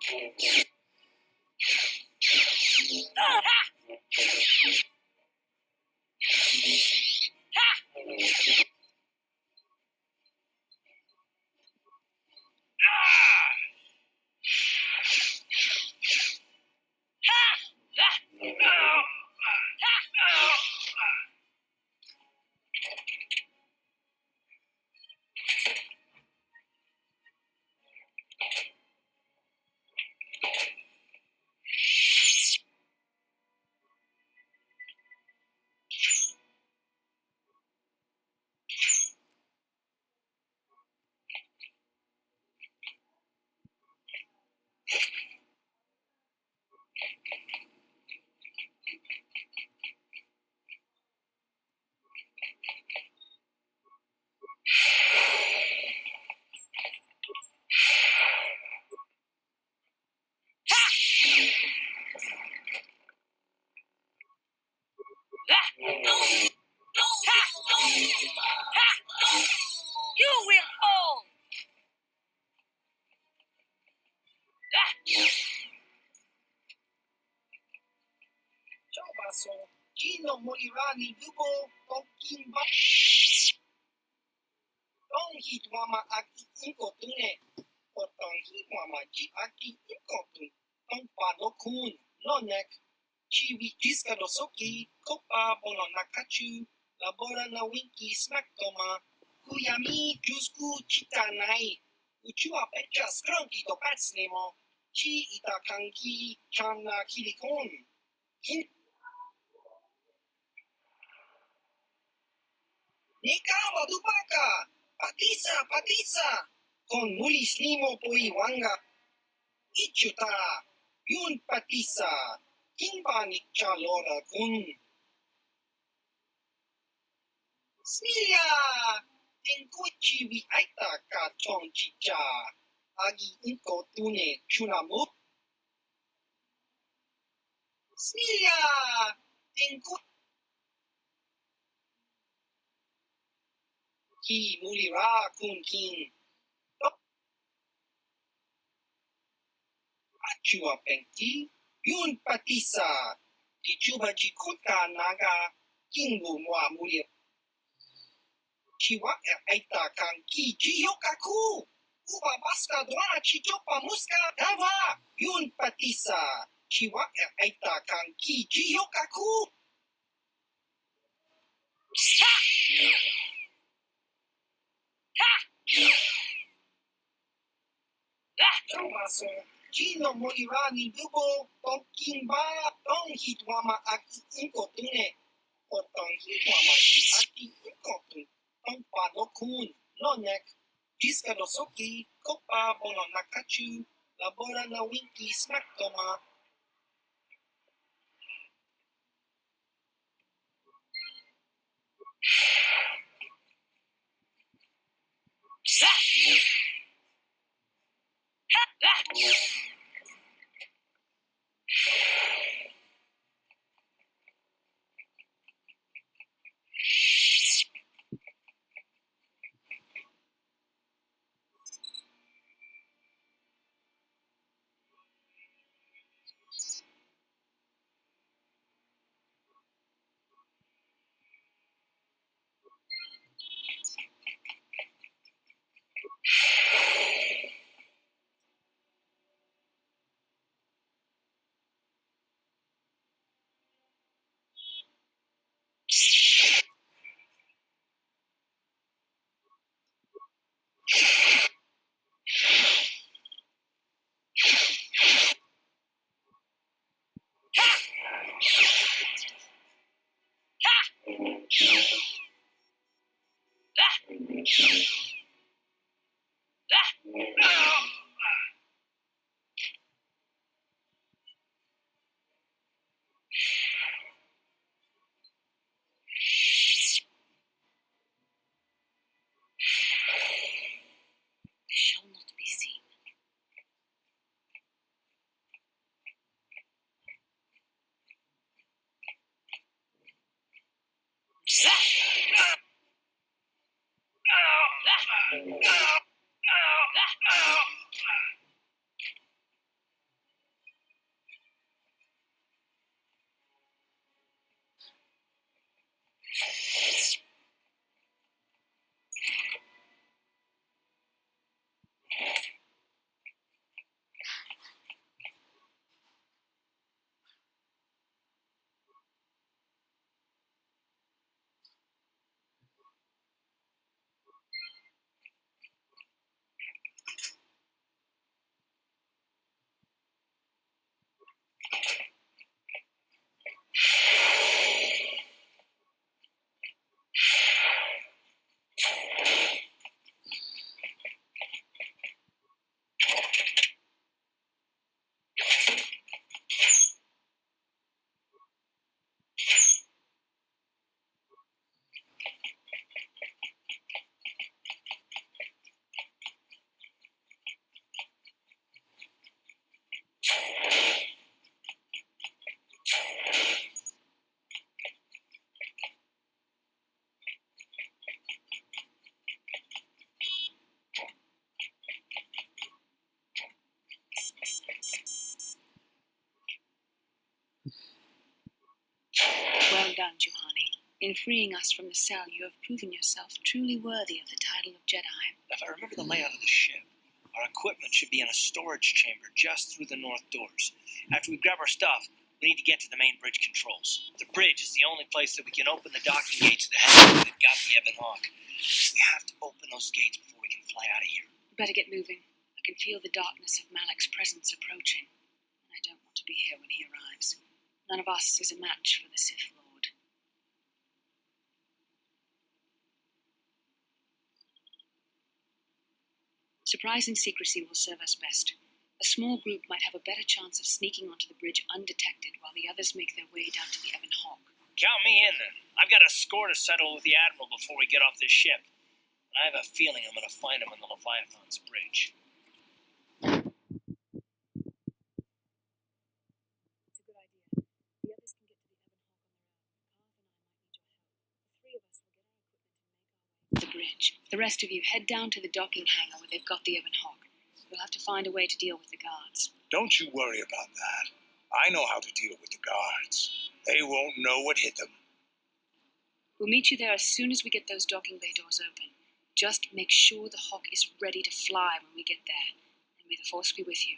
You will fall. Ciao basso, chi non morirà nel lupo con Kimba? Don't hit mama aki inkotune. Potong hit mama ji aki inkotun. Tong pano kun, no neck. Chiwi jiska dosoki, kopa bono nakachu. Labora na winki smack toma. Kuyami jusku chitanai. Uchua pecha skronki to patsnemo. Chi itakanki chana kilikon. Nika wadupaka, patisa, con mulis nimo puiwanga. Ichuta, yun patisa, kimbanik chalora kun. Smilia, tenkuchi wi aita ka chong chicha. Agi inko tune chunamu. Smilia, tenkuchi. Ki mulira kun kin. Achua pengki, yun patisa. Dichuba jikuta naga, kingu mwa mulir. Chiwa aita kan ki jiyokaku. Uba baska dwana chichopa muska dava. Yun patisa. Chiwa aita kan ki jiyokaku. Chamaso, Chino morirá ni dubo, Tong Kimba, Tong Hitwama Aki Inkotune, or Tong Hitwama Aki Inkotun, Tong Panokun, Nonek, Jiska Dosoki, Kopa Bono Nakachu, Labora na Winki Smaktoma. Shall not be seen. In freeing us from the cell, you have proven yourself truly worthy of the title of Jedi. If I remember the layout of the ship, our equipment should be in a storage chamber just through the north doors. After we grab our stuff, we need to get to the main bridge controls. The bridge is the only place that we can open the docking gates to the hangar that got the Ebon Hawk. We have to open those gates before we can fly out of here. You better get moving. I can feel the darkness of Malak's presence approaching, and I don't want to be here when he arrives. None of us is a match for the Sith Lord. Surprise and secrecy will serve us best. A small group might have a better chance of sneaking onto the bridge undetected while the others make their way down to the Ebon Hawk. Count me in, then. I've got a score to settle with the admiral before we get off this ship. And I have a feeling I'm going to find him on the Leviathan's bridge. It's a good idea. The others can get to the Ebon Hawk on their own. Carth and I might need your help. The three of us will get our equipment and make our way to the bridge. The rest of you head down to the docking hangar where they've got the Ebon Hawk. We'll have to find a way to deal with the guards. Don't you worry about that. I know how to deal with the guards. They won't know what hit them. We'll meet you there as soon as we get those docking bay doors open. Just make sure the Hawk is ready to fly when we get there. And may the Force be with you.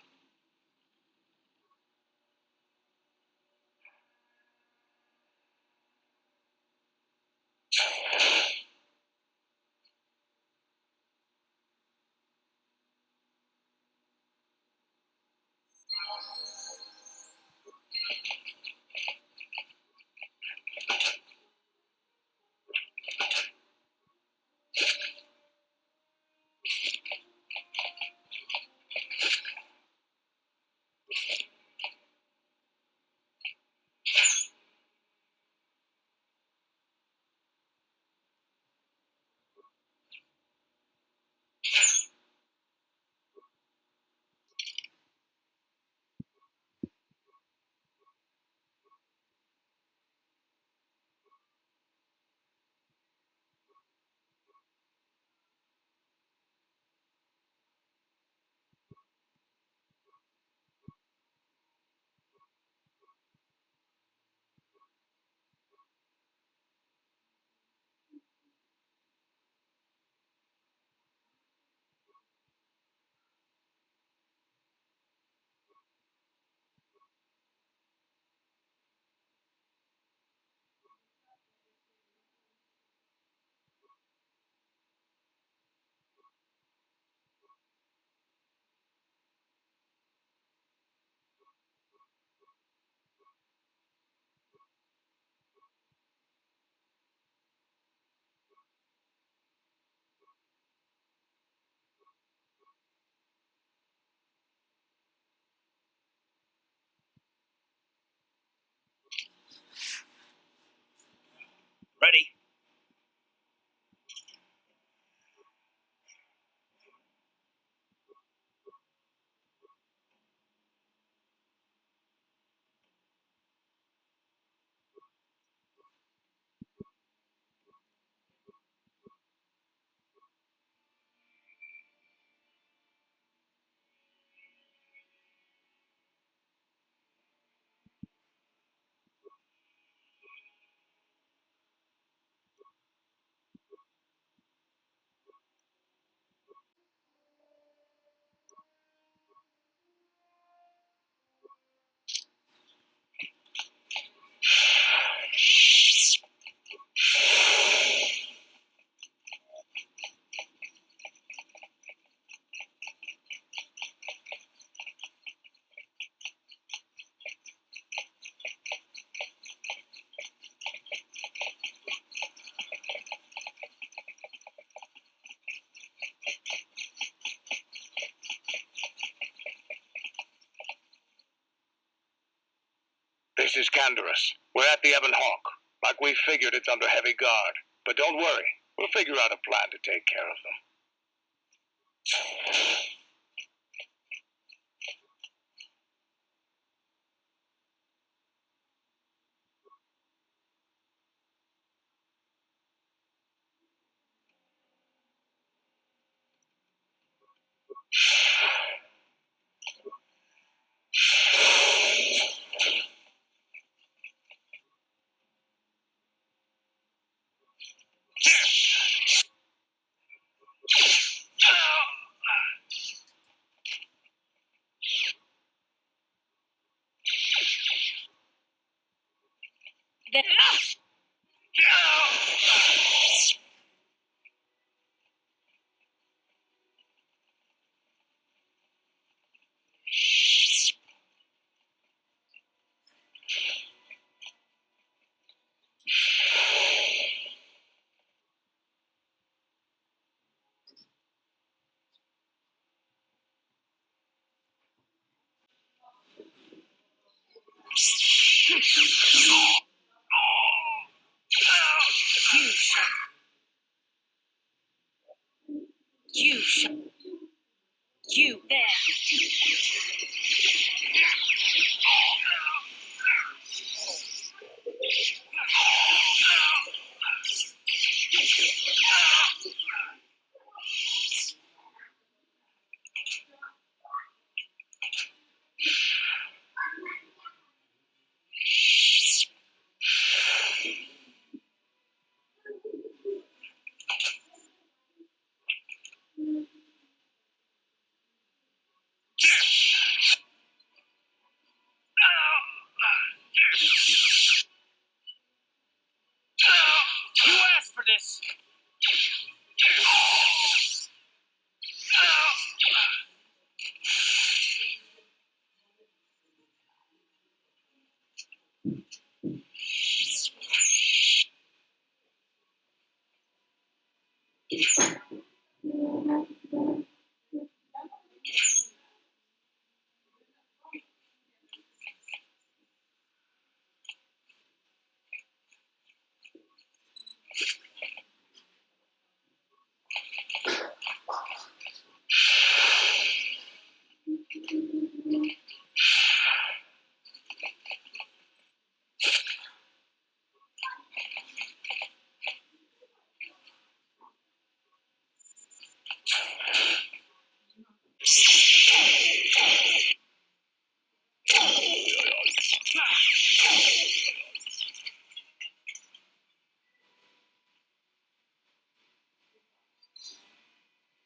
Ready? This is Canderous. We're at the Ebon Hawk. Like we figured, it's under heavy guard. But don't worry. We'll figure out a plan to take care of them. There. You there. You asked for this.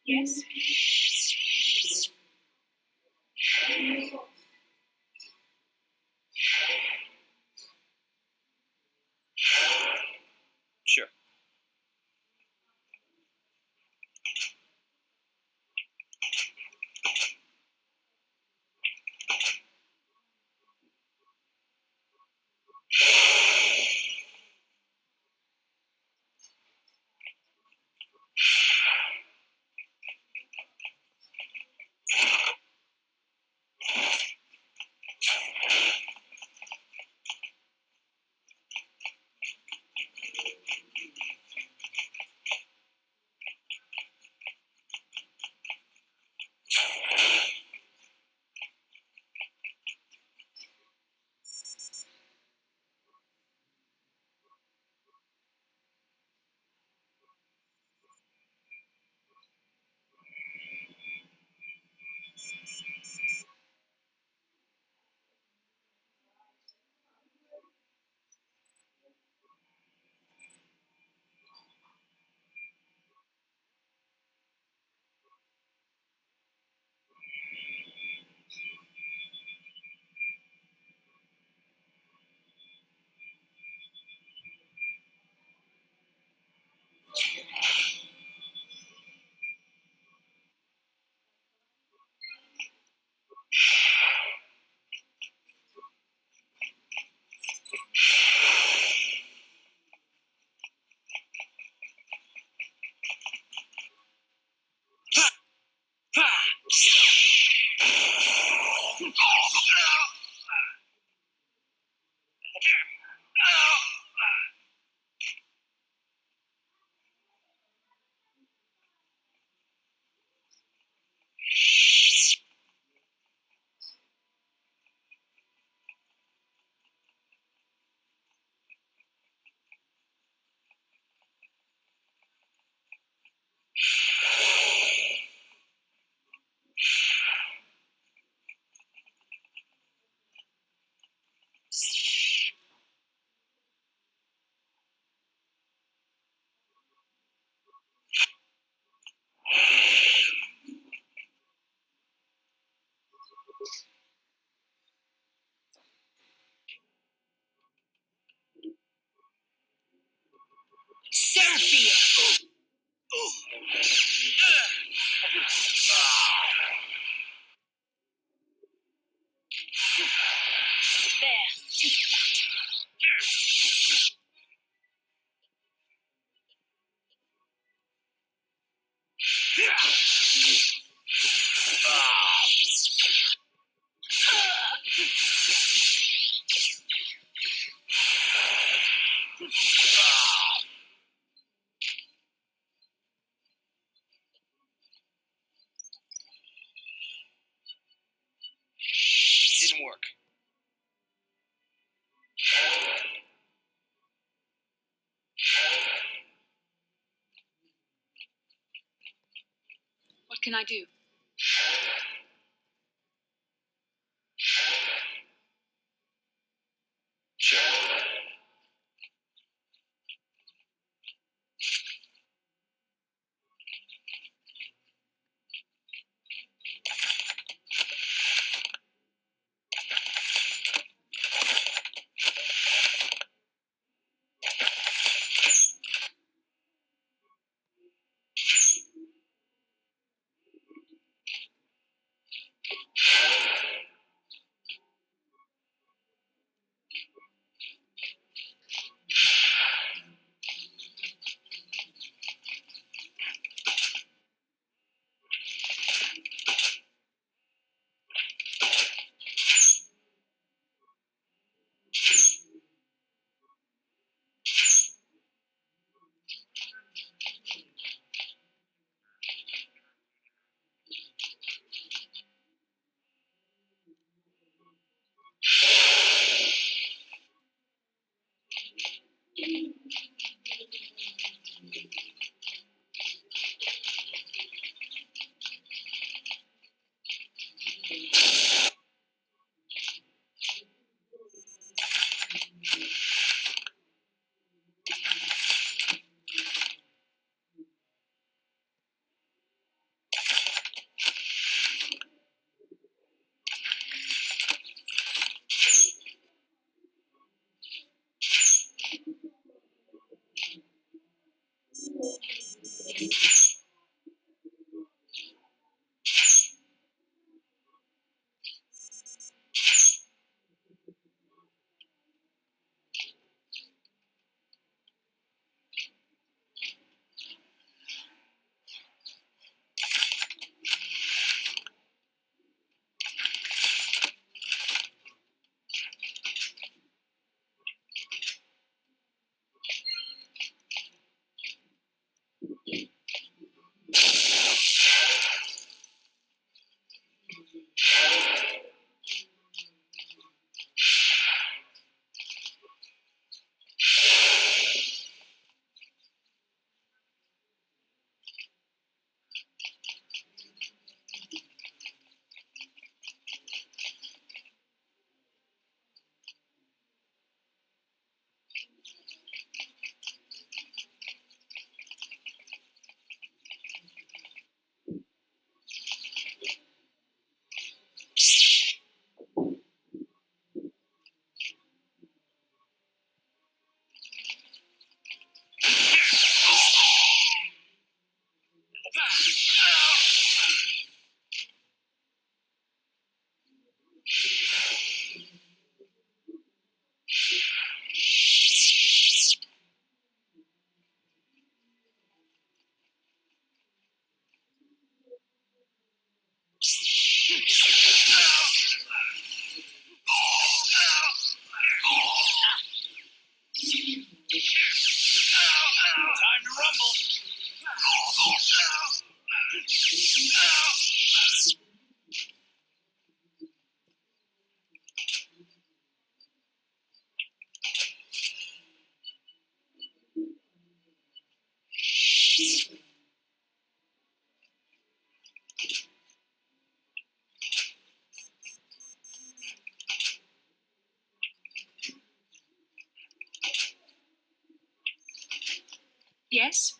Yes? Sure. work. What can I do? Sure. Time to rumble. Yes?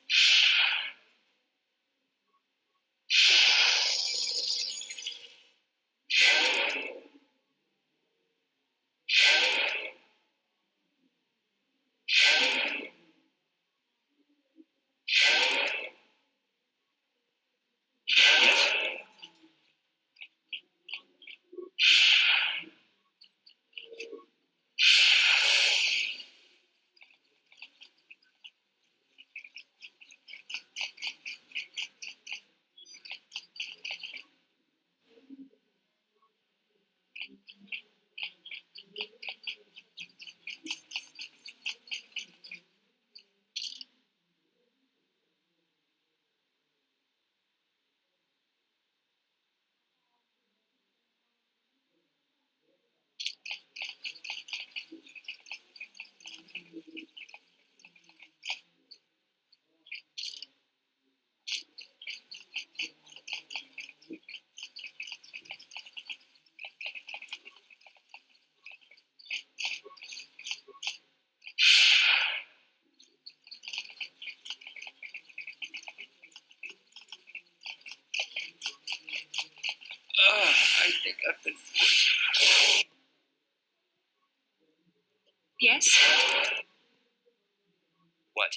I think I've been forced. Yes? What?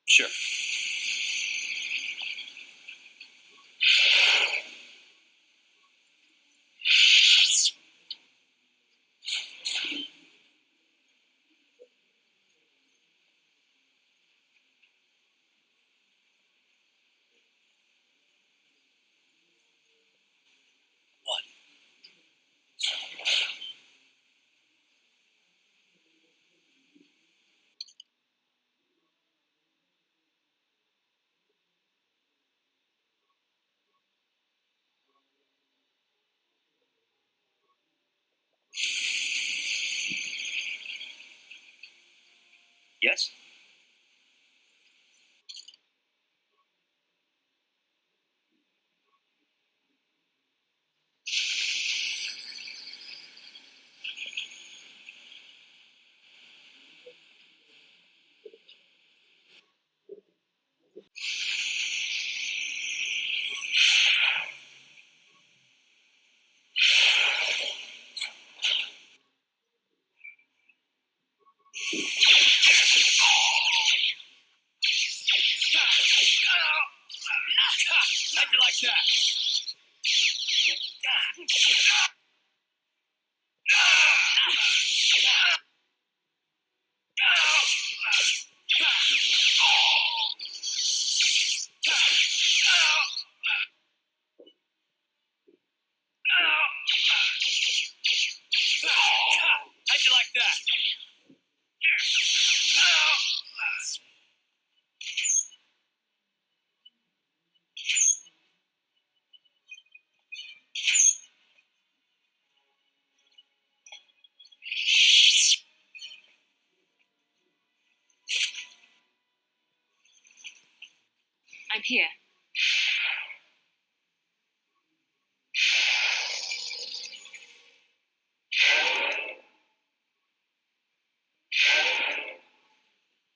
Sure. What? Yes? How'd you like that? How'd you like that? I'm here.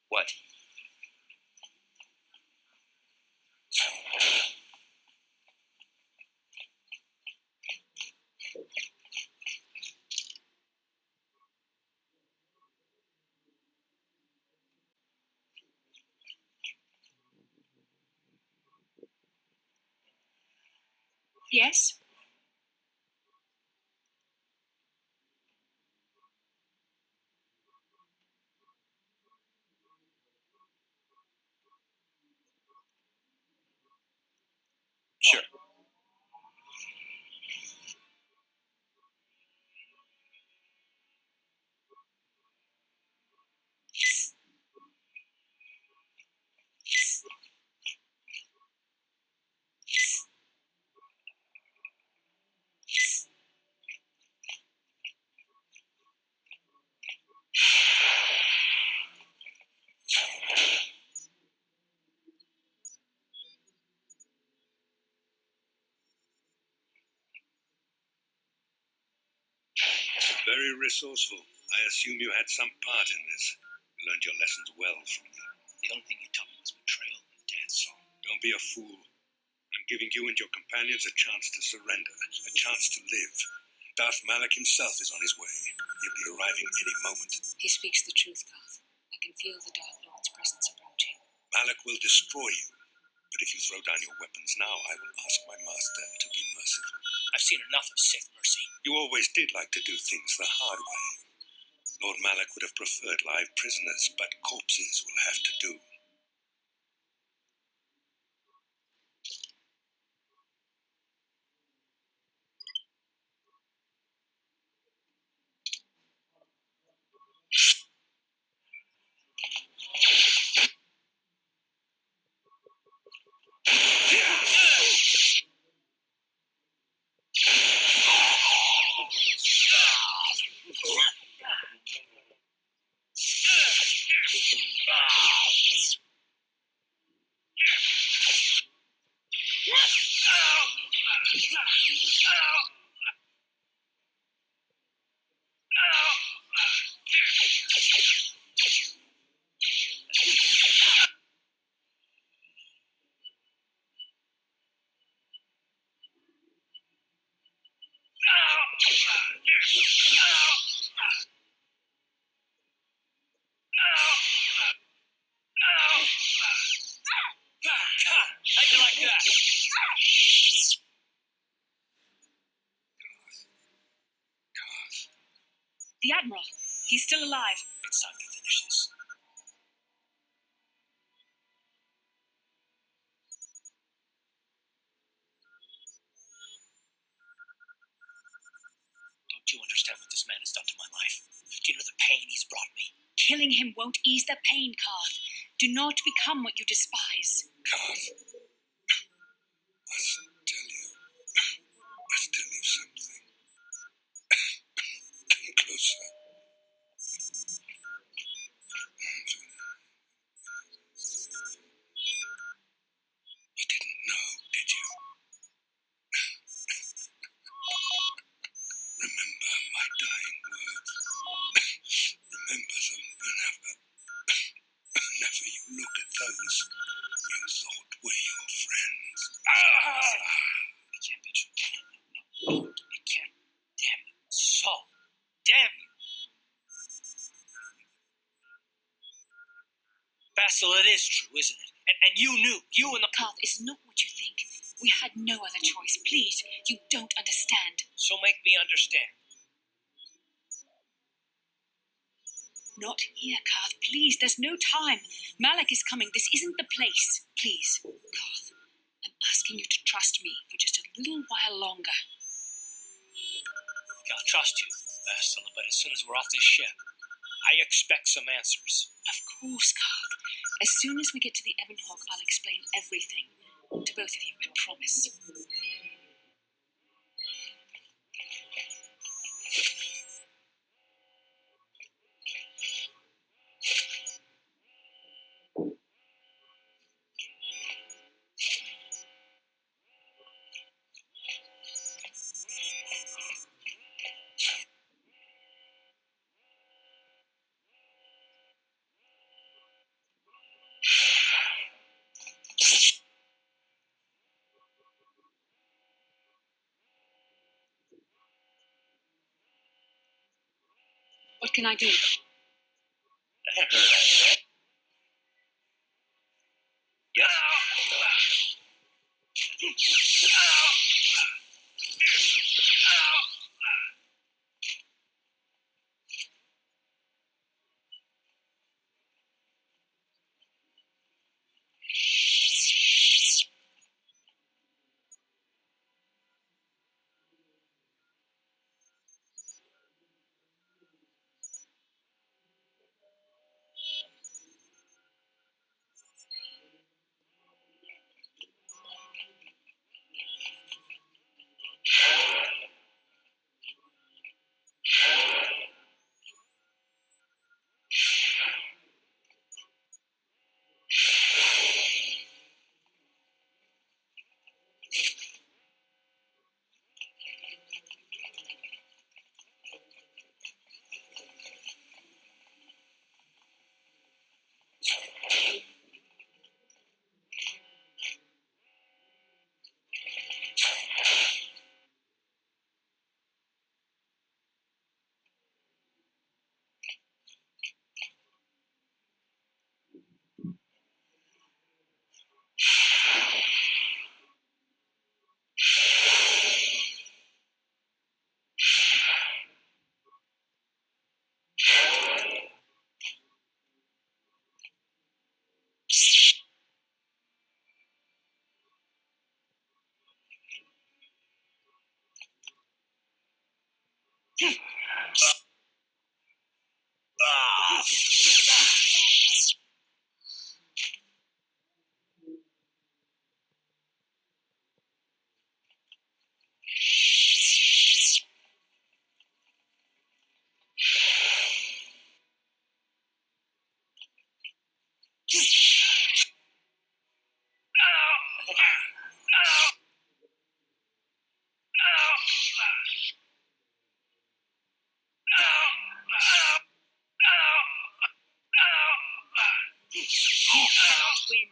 What? Yes? Sure. Very resourceful. I assume you had some part in this. You learned your lessons well from me. The only thing you taught me was betrayal and death, Saul. Don't be a fool. I'm giving you and your companions a chance to surrender, a chance to live. Darth Malak himself is on his way. He'll be arriving any moment. He speaks the truth, Carth. I can feel the Dark Lord's presence approaching. Malak will destroy you. But if you throw down your weapons now, I will ask my master to be merciful. I've seen enough of Sith mercy. You always did like to do things the hard way. Lord Malak would have preferred live prisoners, but corpses will have to do. How'd you like that? The admiral. He's still alive. It's time to finish this. Don't you understand what this man has done to my life? Do you know the pain he's brought me? Killing him won't ease the pain, Carth. Do not become what you despise. Carth, must tell you something. Come closer. You didn't know, did you? Remember my dying words. Remember them whenever you look at those you thought were your friends. It can't be true. No, it can't. Damn you. Saul. Damn you. Bastila, it is true, isn't it? And you knew. You and the... Carth is not what you think. We had no other choice. Please, you don't understand. So make me understand. Not here, Carth. Please, there's no time. Malak is coming. This isn't the place. Please, Carth, I'm asking you to trust me for just a little while longer. I'll trust you, Bastila, but as soon as we're off this ship, I expect some answers. Of course, Carth. As soon as we get to the Ebon Hawk, I'll explain everything. To both of you, I promise. What can I do? I heard that. Yes? You cannot win.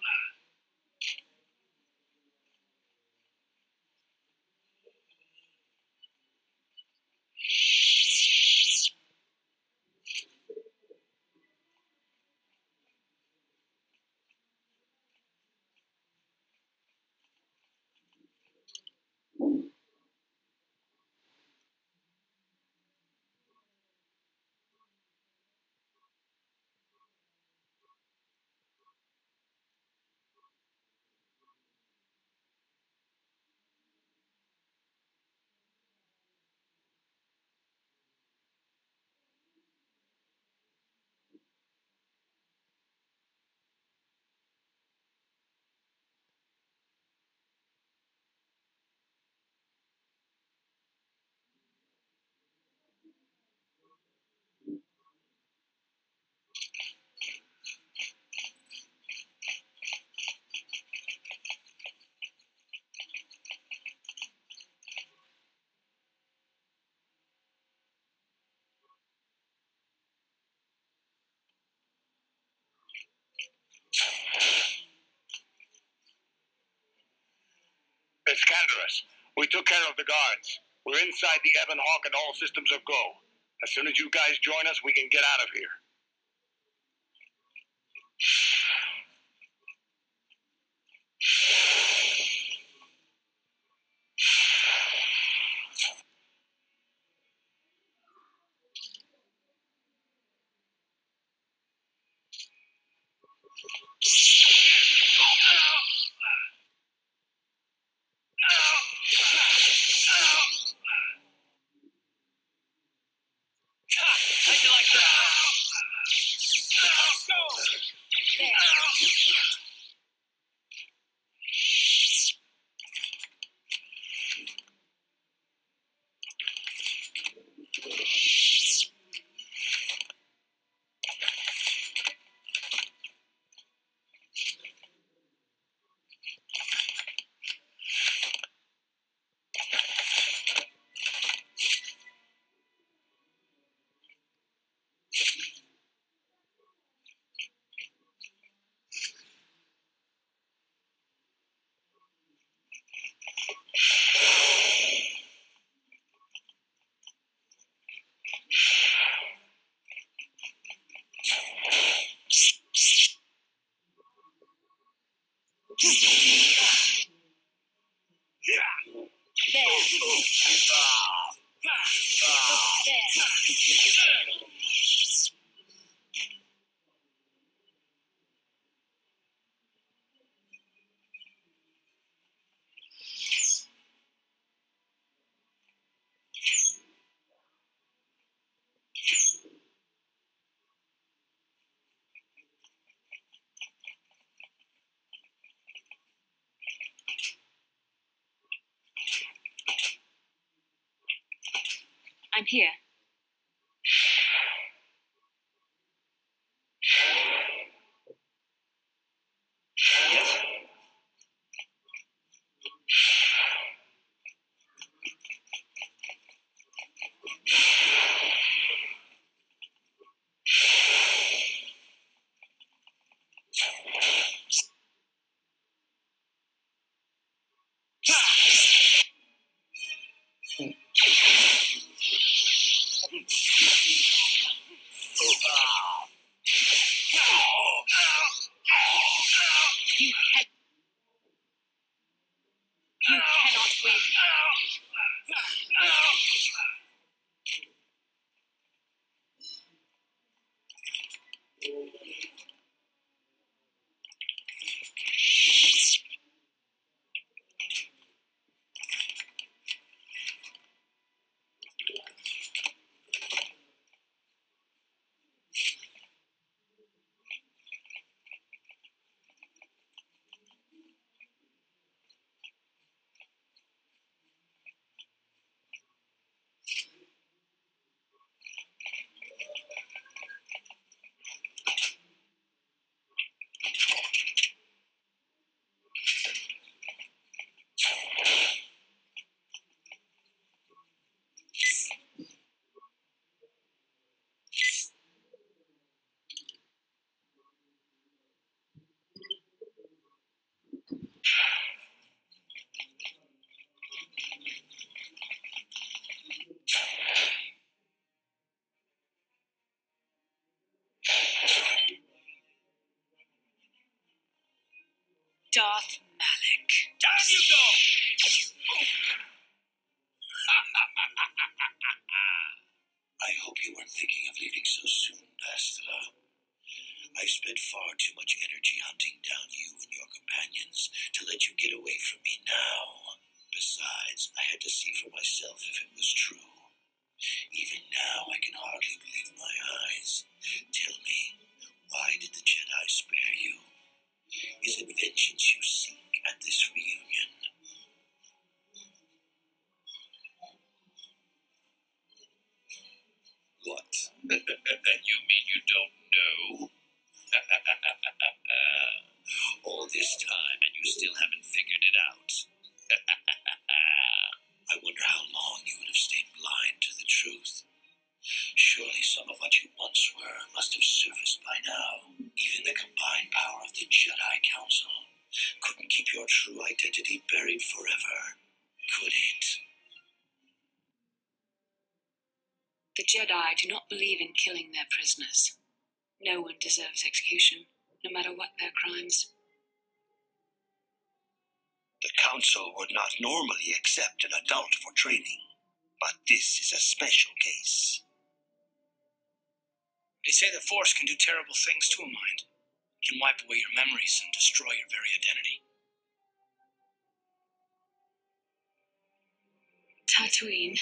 It's Canderous. We took care of the guards. We're inside the Ebon Hawk and all systems are go. As soon as you guys join us, we can get out of here. I'm here. You cannot win. Darth Malak. Down you go! I hope you weren't thinking of leaving so soon, Bastila. I spent far too much energy hunting down you and your companions to let you get away from me now. Besides, I had to see for myself if it was true. Even now, I can hardly believe my eyes. Tell me, why did the Jedi spare you? Is it vengeance you seek at this reunion? What? You mean you don't know? All this time and you still haven't figured it out. I wonder how long you would have stayed blind to the truth. Surely some of what you once were must have surfaced by now. Even the combined power of the Jedi Council couldn't keep your true identity buried forever, could it? The Jedi do not believe in killing their prisoners. No one deserves execution, no matter what their crimes. The Council would not normally accept an adult for training, but this is a special case. They say the Force can do terrible things to a mind. It can wipe away your memories and destroy your very identity. Tatooine.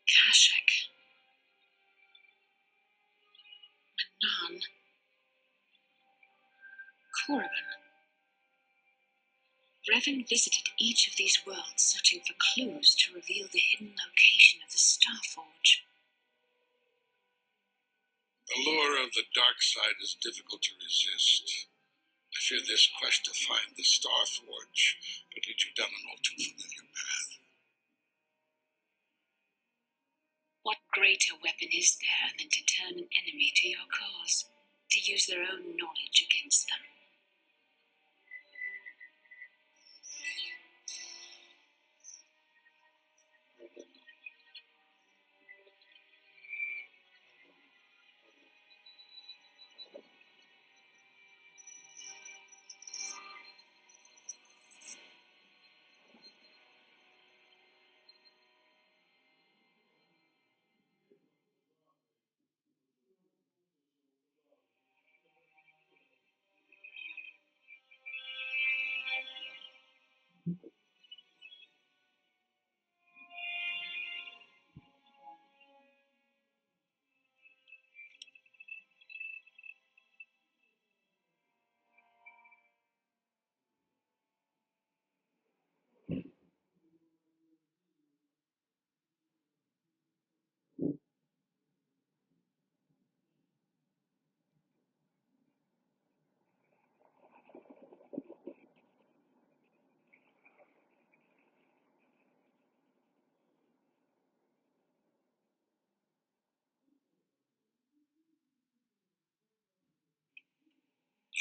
Kashyyyk. Manan. Korriban. Revan visited each of these worlds searching for clues to reveal the hidden location of the Starforge. The lure of the dark side is difficult to resist. I fear this quest to find the Starforge could lead you down an all too familiar path. What greater weapon is there than to turn an enemy to your cause, to use their own knowledge against them?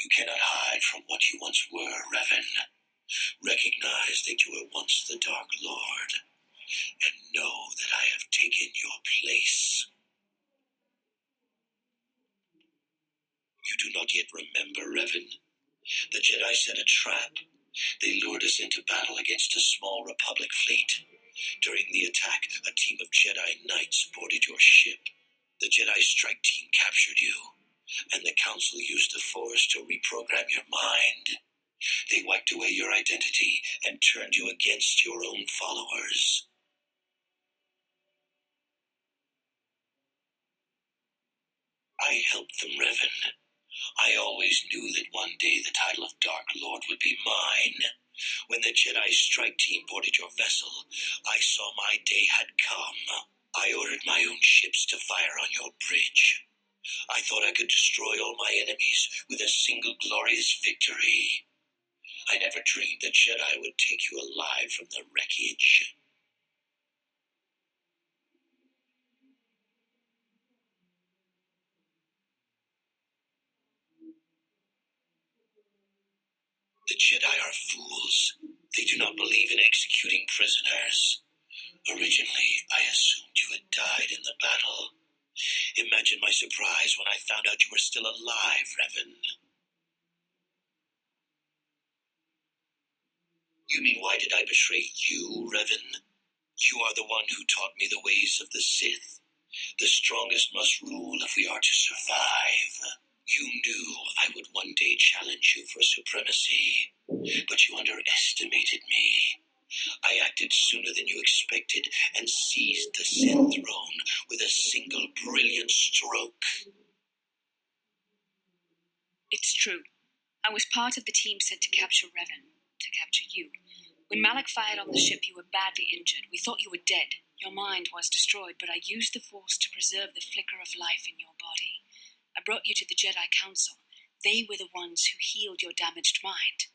You cannot hide from what you once were, Revan. Recognize that you were once the Dark Lord, and know that I have taken your place. You do not yet remember, Revan. The Jedi set a trap. They lured us into battle against a small Republic fleet. During the attack, a team of Jedi Knights boarded your ship. The Jedi strike team captured you, and the Council used the Force to reprogram your mind. They wiped away your identity and turned you against your own followers. I helped them, Revan. I always knew that one day the title of Dark Lord would be mine. When the Jedi strike team boarded your vessel, I saw my day had come. I ordered my own ships to fire on your bridge. I thought I could destroy all my enemies with a single glorious victory. I never dreamed that Jedi would take you alive from the wreckage. The Jedi are fools. They do not believe in executing prisoners. Originally, I assumed you had died in the battle. Imagine my surprise when I found out you were still alive, Revan. You mean, why did I betray you, Revan? You are the one who taught me the ways of the Sith. The strongest must rule if we are to survive. You knew I would one day challenge you for supremacy, but you underestimated me. I acted sooner than you expected and seized the Sith throne with a single brilliant stroke. It's true. I was part of the team sent to capture Revan, to capture you. When Malak fired on the ship, you were badly injured. We thought you were dead. Your mind was destroyed, but I used the Force to preserve the flicker of life in your body. I brought you to the Jedi Council. They were the ones who healed your damaged mind.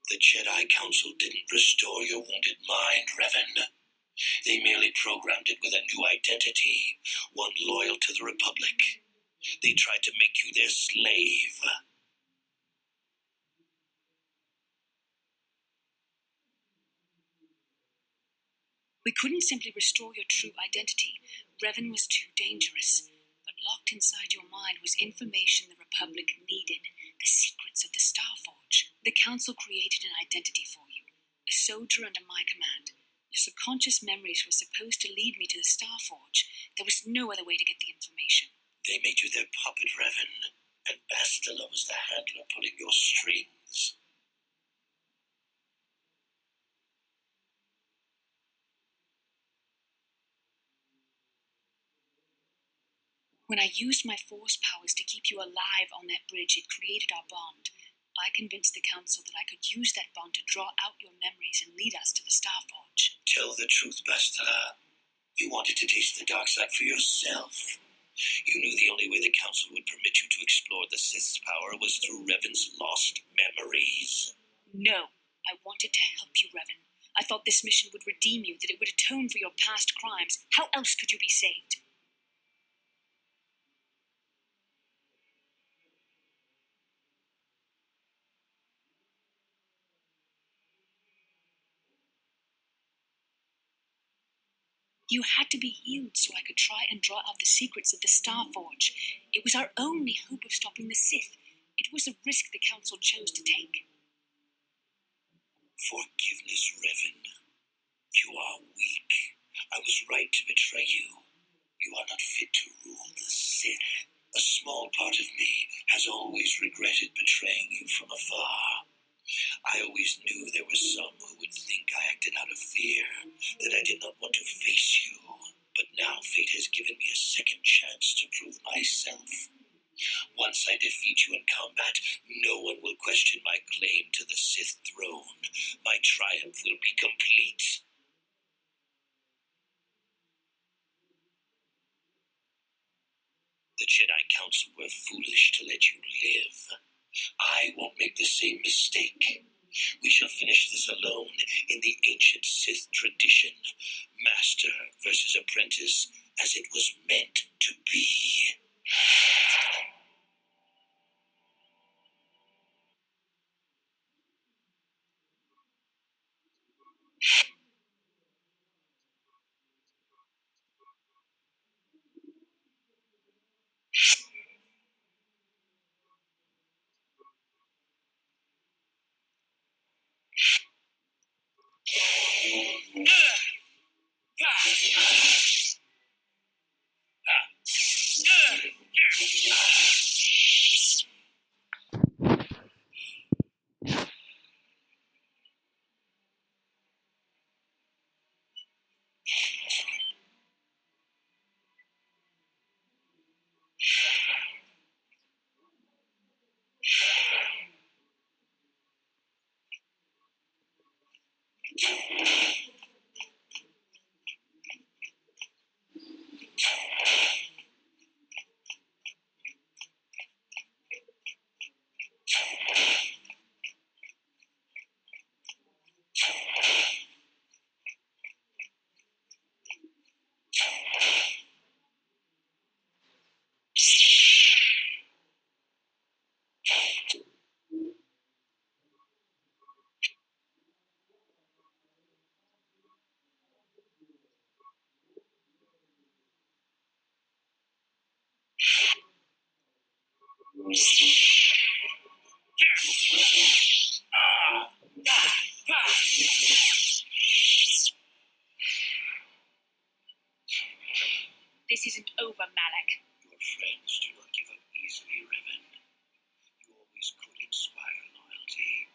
The Jedi Council didn't restore your wounded mind, Revan. They merely programmed it with a new identity, one loyal to the Republic. They tried to make you their slave. We couldn't simply restore your true identity. Revan was too dangerous. But locked inside your mind was information the Republic needed, the secrets of the Starforge. The Council created an identity for you, a soldier under my command. Your subconscious memories were supposed to lead me to the Starforge. There was no other way to get the information. They made you their puppet, Revan, and Bastila was the handler pulling your strings. When I used my Force powers to keep you alive on that bridge, it created our bond. I convinced the Council that I could use that bond to draw out your memories and lead us to the Starforge. Tell the truth, Bastila. You wanted to taste the dark side for yourself. You knew the only way the Council would permit you to explore the Sith's power was through Revan's lost memories. No, I wanted to help you, Revan. I thought this mission would redeem you, that it would atone for your past crimes. How else could you be saved? You had to be healed so I could try and draw out the secrets of the Starforge. It was our only hope of stopping the Sith. It was a risk the Council chose to take. Forgiveness, Revan. You are weak. I was right to betray you. You are not fit to rule the Sith. A small part of me has always regretted betraying you from afar. I always knew there were some who would think I acted out of fear, that I did not want to face you. But now fate has given me a second chance to prove myself. Once I defeat you in combat, no one will question my claim to the Sith throne. My triumph will be complete. The Jedi Council were foolish to let you live. I won't make the same mistake. We shall finish this alone in the ancient Sith tradition. Master versus apprentice, as it was meant to be. This isn't over, Malak. Your friends do not give up easily, Revan. You always could inspire loyalty.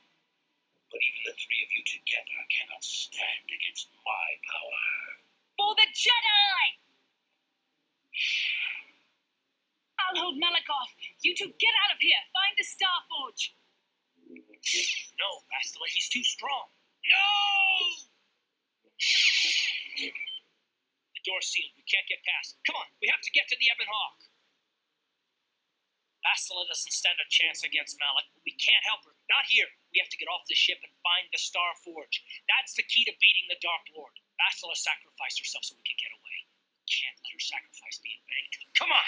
But even the three of you together cannot stand against my power. For the Jedi! I'll hold Malak off. You two get out of here. Find the Star Forge. No, Bastila, he's too strong. No! The door's sealed. We can't get past. Come on, we have to get to the Ebon Hawk. Bastila doesn't stand a chance against Malak. We can't help her. Not here. We have to get off the ship and find the Star Forge. That's the key to beating the Dark Lord. Bastila sacrificed herself so we could get away. We can't let her sacrifice be in vain. Come on!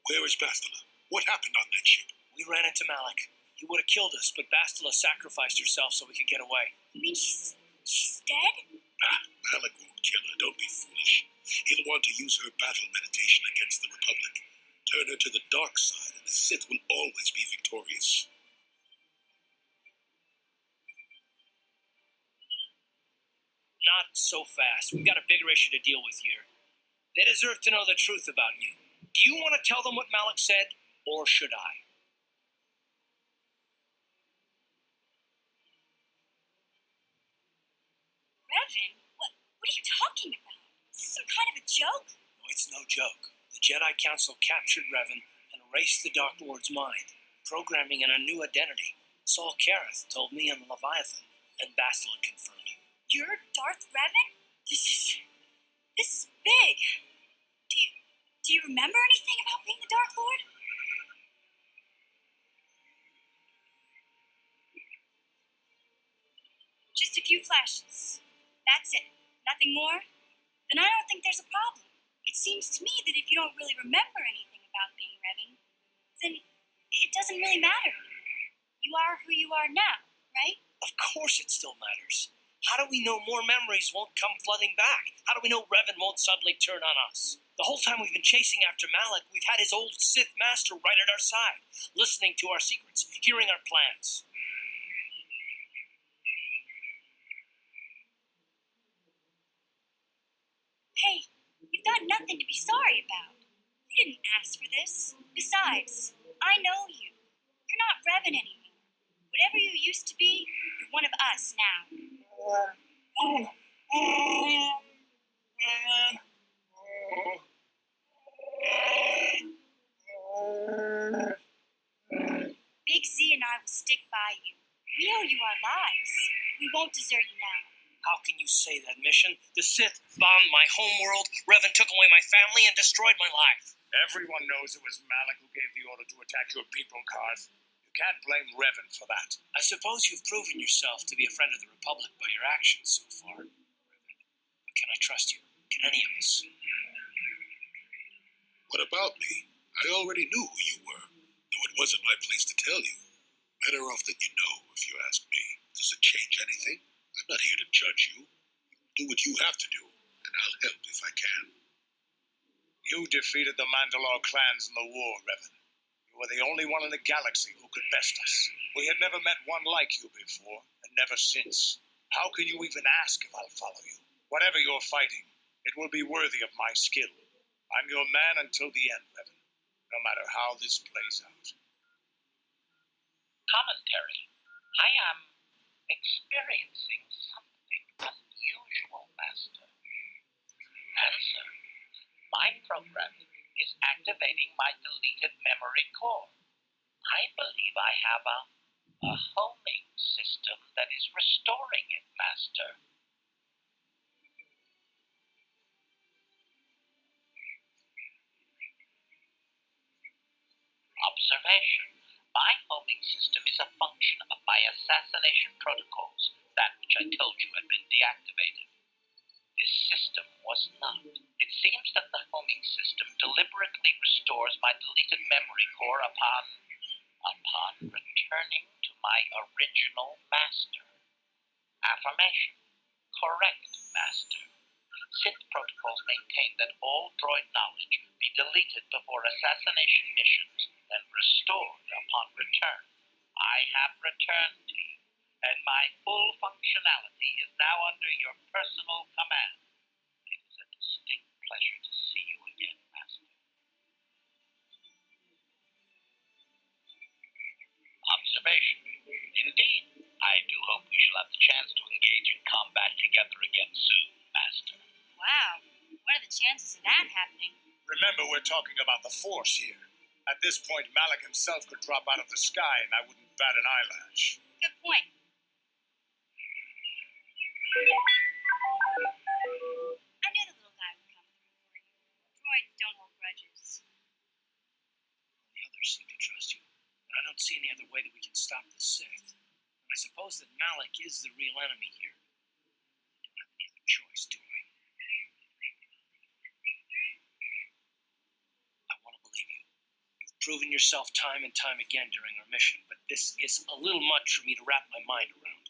Where is Bastila? What happened on that ship? We ran into Malak. He would have killed us, but Bastila sacrificed herself so we could get away. You mean she's dead? Malak won't kill her. Don't be foolish. He'll want to use her battle meditation against the Republic. Turn her to the dark side, and the Sith will always be victorious. Not so fast. We've got a bigger issue to deal with here. They deserve to know the truth about you. Do you want to tell them what Malak said, or should I? Revan? What are you talking about? Is this some kind of a joke? No, it's no joke. The Jedi Council captured Revan and erased the Dark Lord's mind, programming in a new identity. Saul Carth told me on the Leviathan, and Bastila confirmed it. You're Darth Revan? This is big. Do you remember anything about being the Dark Lord? Just a few flashes. That's it. Nothing more? Then I don't think there's a problem. It seems to me that if you don't really remember anything about being Revan, then it doesn't really matter anymore. You are who you are now, right? Of course it still matters. How do we know more memories won't come flooding back? How do we know Revan won't suddenly turn on us? The whole time we've been chasing after Malak, we've had his old Sith master right at our side, listening to our secrets, hearing our plans. Hey, you've got nothing to be sorry about. You didn't ask for this. Besides, I know you. You're not Revan anymore. Whatever you used to be, you're one of us now. Big Z and I will stick by you. We owe you our lives. We won't desert you now. How can you say that, Mission? The Sith bombed my homeworld, Revan took away my family, and destroyed my life. Everyone knows it was Malak who gave the order to attack your people, Carth. You can't blame Revan for that. I suppose you've proven yourself to be a friend of the Republic by your actions so far, Revan. But can I trust you? Can any of us? What about me? I already knew who you were, though it wasn't my place to tell you. Better off that you know, if you ask me. Does it change anything? I'm not here to judge you. Do what you have to do, and I'll help if I can. You defeated the Mandalore clans in the war, Revan. You were the only one in the galaxy who could best us. We had never met one like you before, and never since. How can you even ask if I'll follow you? Whatever you're fighting, it will be worthy of my skill. I'm your man until the end, Revan, no matter how this plays out. Commentary. I am experiencing something unusual, Master. Answer. My program is activating my deleted memory core. I believe I have a homing system that is restoring it, Master. Observation. My homing system is a function of my assassination protocols, that which I told you had been deactivated. This system was not. It seems that the homing system deliberately restores my deleted memory core upon returning to my original master. Affirmation. Correct, Master. Sith protocols maintain that all droid knowledge be deleted before assassination missions and restored upon return. I have returned to you, and my full functionality is now under your personal command. It is a distinct pleasure to see you again, Master. Observation. Indeed, I do hope we shall have the chance to engage in combat together again soon, Master. Wow. What are the chances of that happening? Remember, we're talking about the Force here. At this point, Malak himself could drop out of the sky and I wouldn't bat an eyelash. Good point. I knew the little guy would come through for you. Droids don't hold grudges. The others seem to trust you, and I don't see any other way that we can stop the Sith. And I suppose that Malak is the real enemy here. I don't have any other choice, do I? I want to believe you. proven yourself time and time again during our mission, but this is a little much for me to wrap my mind around.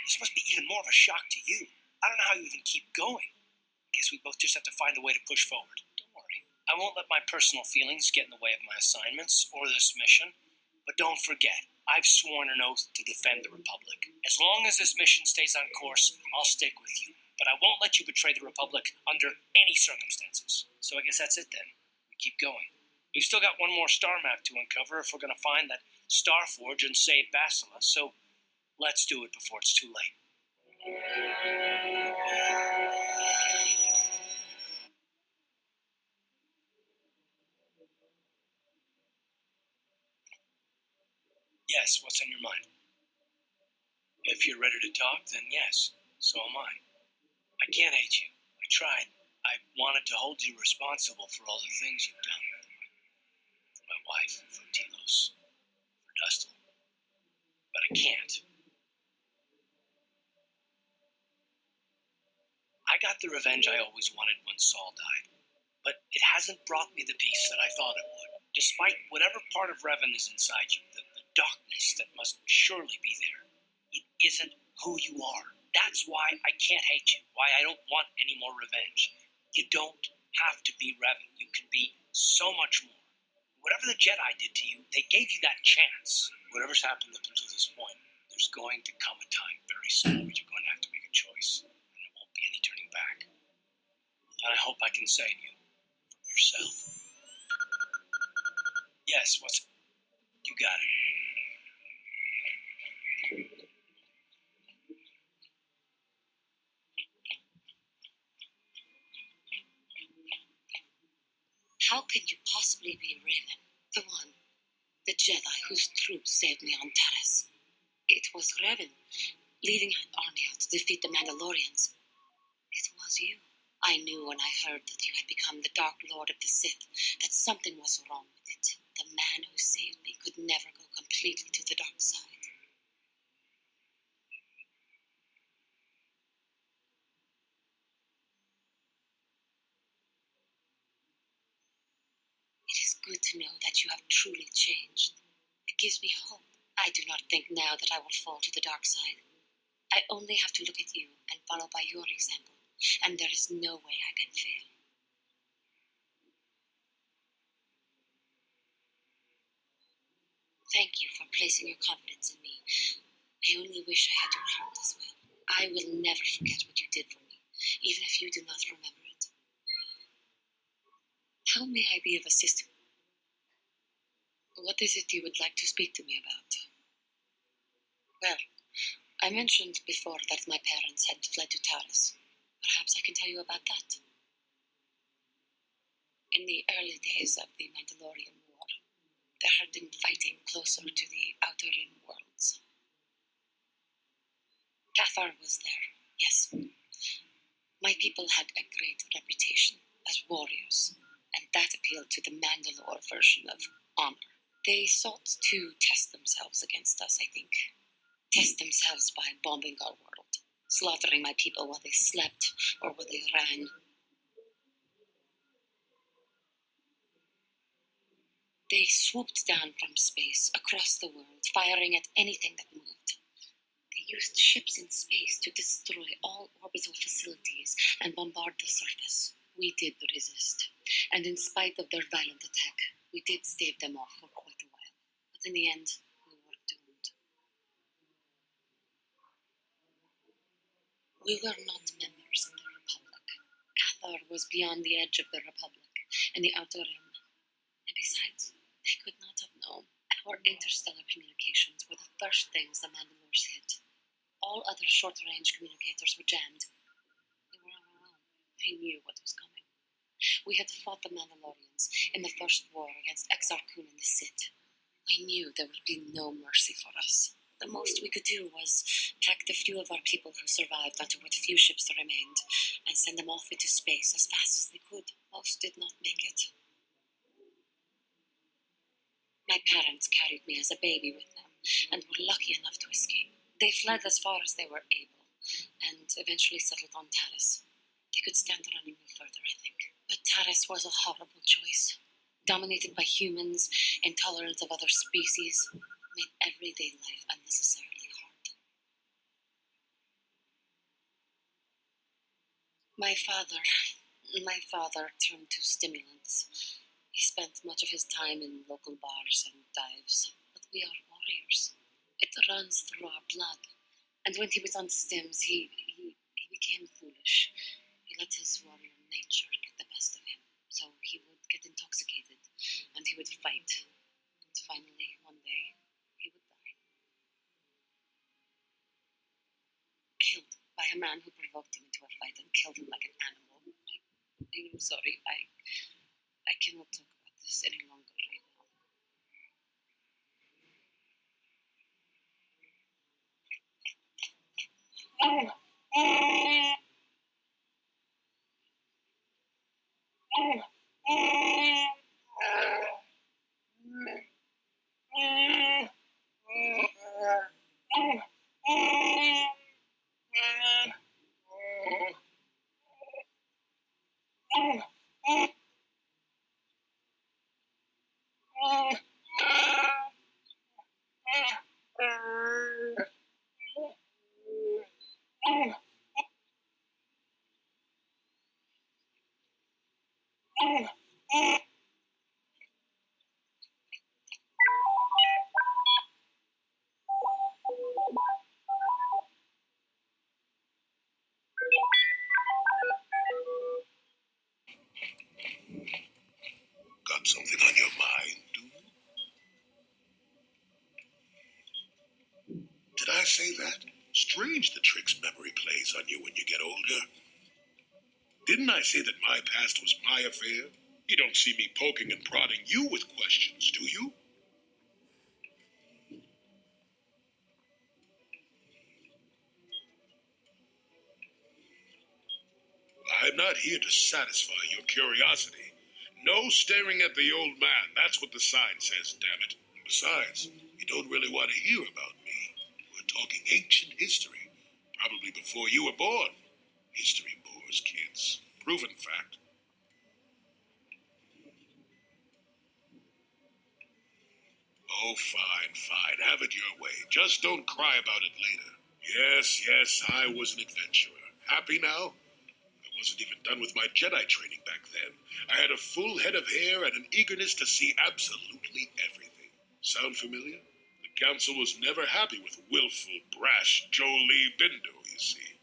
This must be even more of a shock to you. I don't know how you even keep going. I guess we both just have to find a way to push forward. Don't worry. I won't let my personal feelings get in the way of my assignments or this mission, but don't forget, I've sworn an oath to defend the Republic. As long as this mission stays on course, I'll stick with you. But I won't let you betray the Republic under any circumstances. So I guess that's it then. We keep going. We've still got one more star map to uncover if we're going to find that Star Forge and save Bastila, so let's do it before it's too late. Yes, what's on your mind? If you're ready to talk, then yes, so am I. I can't hate you. I tried. I wanted to hold you responsible for all the things you've done. For my wife, for Telos, for Dustil. But I can't. I got the revenge I always wanted when Saul died. But it hasn't brought me the peace that I thought it would. Despite whatever part of Revan is inside you, the darkness that must surely be there, it isn't who you are. That's why I can't hate you, why I don't want any more revenge. You don't have to be Revan. You can be so much more. Whatever the Jedi did to you, they gave you that chance. Whatever's happened up until this point, there's going to come a time very soon where you're going to have to make a choice, and there won't be any turning back. And I hope I can save you from yourself. Yes, what's... You got it. How can you possibly be Revan? The one, the Jedi whose troops saved me on Taris. It was Revan, leading an army out to defeat the Mandalorians. It was you. I knew when I heard that you had become the Dark Lord of the Sith that something was wrong with it. The man who saved me could never go completely to the dark side. It is good to know that you have truly changed. It gives me hope. I do not think now that I will fall to the dark side. I only have to look at you and follow by your example, and there is no way I can fail. Thank you for placing your confidence in me. I only wish I had your heart as well. I will never forget what you did for me, even if you do not remember it. How may I be of assistance? What is it you would like to speak to me about? Well, I mentioned before that my parents had fled to Taris. Perhaps I can tell you about that. In the early days of the Mandalorian War, there had been fighting closer to the Outer Rim worlds. Cathar was there, yes. My people had a great reputation as warriors, and that appealed to the Mandalore version of honor. They sought to test themselves against us, I think. Test themselves by bombing our world, slaughtering my people while they slept or while they ran. They swooped down from space, across the world, firing at anything that moved. They used ships in space to destroy all orbital facilities and bombard the surface. We did resist, and in spite of their violent attack, we did stave them off for quite a while. But in the end, we were doomed. We were not members of the Republic. Cathar was beyond the edge of the Republic, and the Outer Rim. And besides, they could not have known. Our interstellar communications were the first things the Mandalores hit. All other short-range communicators were jammed. We were on our own. I knew what was coming. We had fought the Mandalorians in the first war against Exar Kun and the Sith. I knew there would be no mercy for us. The most we could do was pack the few of our people who survived onto what few ships there remained and send them off into space as fast as they could. Most did not make it. My parents carried me as a baby with them and were lucky enough to escape. They fled as far as they were able and eventually settled on Taris. They could stand running no further, I think. But Taris was a horrible choice. Dominated by humans, intolerant of other species, made everyday life unnecessarily hard. My father turned to stimulants. He spent much of his time in local bars and dives. But we are warriors. It runs through our blood. And when he was on stims, he became foolish. He let his warrior nature get the best of him. So he would get intoxicated, and he would fight. And finally, one day, he would die. Killed by a man who provoked him into a fight and killed him like an animal. I'm sorry, I cannot talk about this any longer right now. Got something on your mind, dude? Did I say that? Strange the tricks memory plays on you when you get older. Didn't I say that my past was my affair? You don't see me poking and prodding you with questions, do you? I'm not here to satisfy your curiosity. No staring at the old man. That's what the sign says, damn it. Besides, you don't really want to hear about me. We're talking ancient history. Probably before you were born. History bores kids. Proven fact. Oh, fine, fine. Have it your way. Just don't cry about it later. Yes, I was an adventurer. Happy now? I wasn't even done with my Jedi training back then. I had a full head of hair and an eagerness to see absolutely everything. Sound familiar? The council was never happy with willful, brash Jolee Bindo, you see.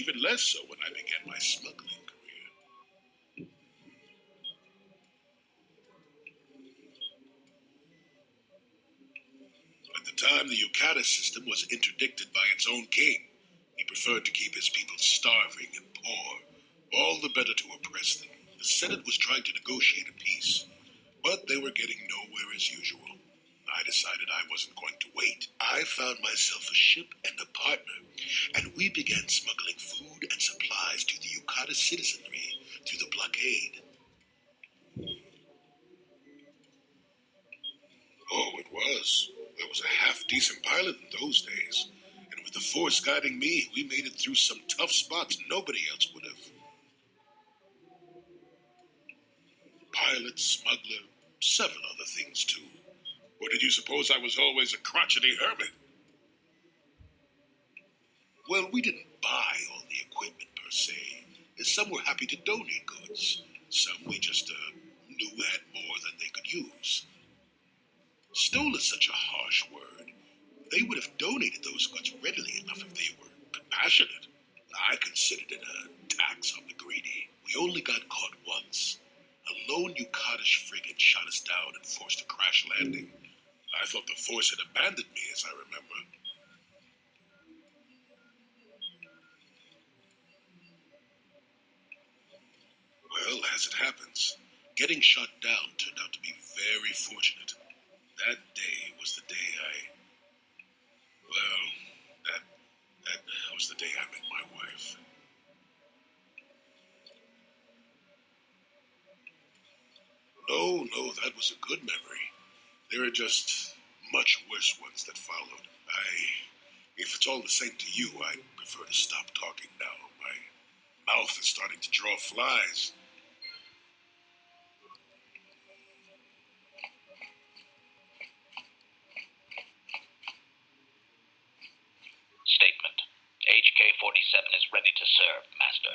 Even less so when I began my smuggling career. At the time, the Yukata system was interdicted by its own king. He preferred to keep his people starving and poor, all the better to oppress them. The Senate was trying to negotiate a peace, but they were getting nowhere as usual. I decided I wasn't going to wait. I found myself a ship and a partner, and we began smuggling food and supplies to the Yukata citizenry through the blockade. Oh, it was. I was a half-decent pilot in those days, and with the Force guiding me, we made it through some tough spots nobody else would have. Pilot, smuggler, several other things too. Or did you suppose I was always a crotchety hermit? Well, we didn't buy all the equipment per se. Some were happy to donate goods. Some we just knew had more than they could use. Stole is such a harsh word. They would have donated those goods readily enough if they were compassionate. I considered it a tax on the greedy. We only got caught once. A lone Yukatish frigate shot us down and forced a crash landing. I thought the Force had abandoned me, as I remember. Well, as it happens, getting shot down turned out to be very fortunate. That day was the day well, that was the day I met my wife. No, that was a good memory. There are just much worse ones that followed. If it's all the same to you, I'd prefer to stop talking now. My mouth is starting to draw flies. Statement. HK-47 is ready to serve, Master.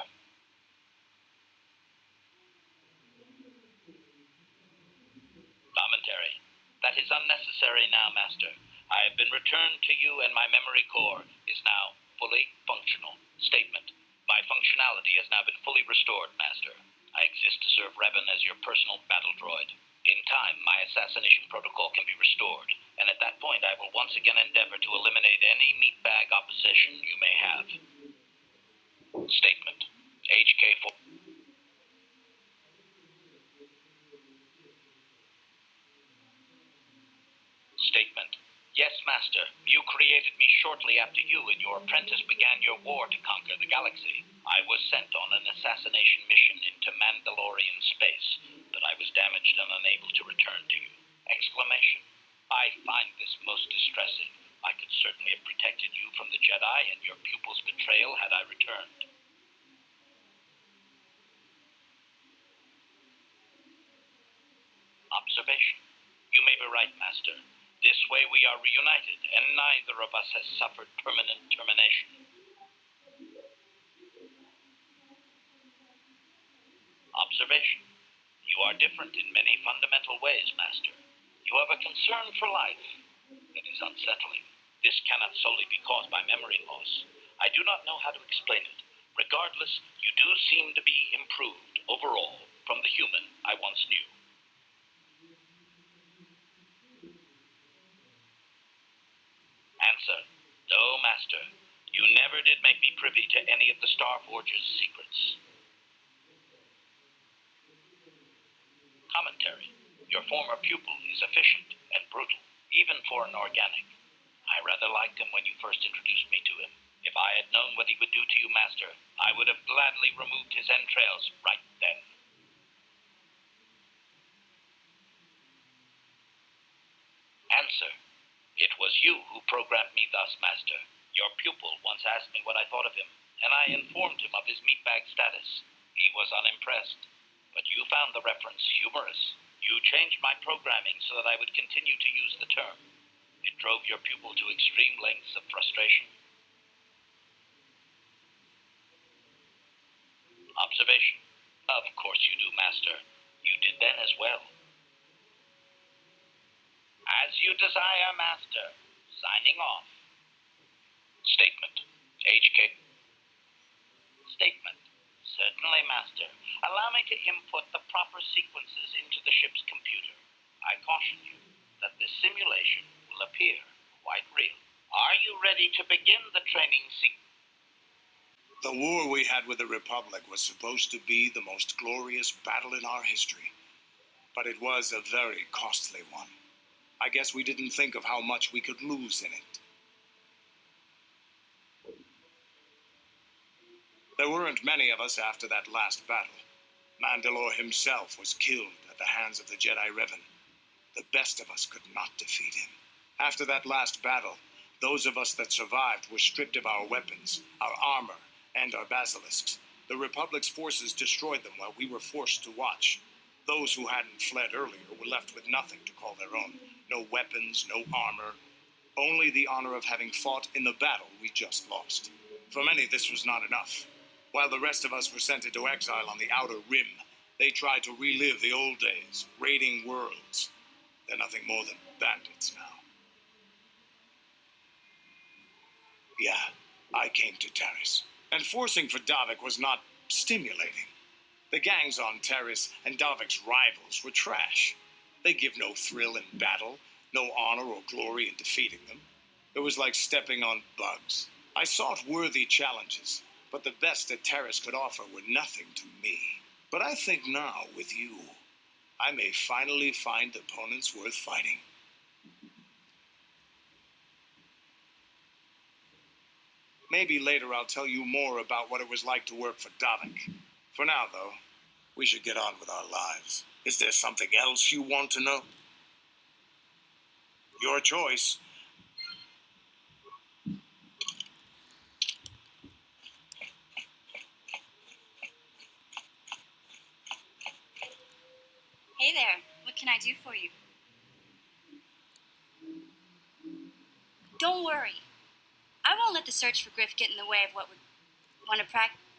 Commentary. That is unnecessary now, Master. I have been returned to you and my memory core is now fully functional. Statement. My functionality has now been fully restored, Master. I exist to serve Revan as your personal battle droid. In time, my assassination protocol can be restored, and at that point I will once again endeavor to eliminate any meatbag opposition you may have. Statement. HK-4... Statement. Yes, Master. You created me shortly after you and your apprentice began your war to conquer the galaxy. I was sent on an assassination mission into Mandalorian space, but I was damaged and unable to return to you. Exclamation. I find this most distressing. I could certainly have protected you from the Jedi and your pupil's betrayal had I returned. Observation. You may be right, Master. This way we are reunited, and neither of us has suffered permanent termination. Observation. You are different in many fundamental ways, Master. You have a concern for life. It is unsettling. This cannot solely be caused by memory loss. I do not know how to explain it. Regardless, you do seem to be improved, overall, from the human I once knew. Answer. No, Master. You never did make me privy to any of the Starforger's secrets. Commentary. Your former pupil is efficient and brutal, even for an organic. I rather liked him when you first introduced me to him. If I had known what he would do to you, Master, I would have gladly removed his entrails right then. Answer. It was you who programmed me thus, Master. Your pupil once asked me what I thought of him, and I informed him of his meatbag status. He was unimpressed, but you found the reference humorous. You changed my programming so that I would continue to use the term. It drove your pupil to extreme lengths of frustration. Observation. Of course you do, Master. You did then as well. As you desire, Master. Signing off. Statement. HK. Statement. Certainly, Master. Allow me to input the proper sequences into the ship's computer. I caution you that this simulation will appear quite real. Are you ready to begin the training sequence? The war we had with the Republic was supposed to be the most glorious battle in our history, but it was a very costly one. I guess we didn't think of how much we could lose in it. There weren't many of us after that last battle. Mandalore himself was killed at the hands of the Jedi Revan. The best of us could not defeat him. After that last battle, those of us that survived were stripped of our weapons, our armor, and our basilisks. The Republic's forces destroyed them while we were forced to watch. Those who hadn't fled earlier were left with nothing to call their own. No weapons, no armor. Only the honor of having fought in the battle we just lost. For many, this was not enough. While the rest of us were sent into exile on the Outer Rim, they tried to relive the old days, raiding worlds. They're nothing more than bandits now. Yeah, I came to Taris, and forcing for Davik was not stimulating. The gangs on Taris and Davik's rivals were trash. They give no thrill in battle, no honor or glory in defeating them. It was like stepping on bugs. I sought worthy challenges, but the best that Taris could offer were nothing to me. But I think now, with you, I may finally find opponents worth fighting. Maybe later I'll tell you more about what it was like to work for Davik. For now, though, we should get on with our lives. Is there something else you want to know? Your choice. Hey there, what can I do for you? Don't worry. I won't let the search for Griff get in the way of what we want to practice.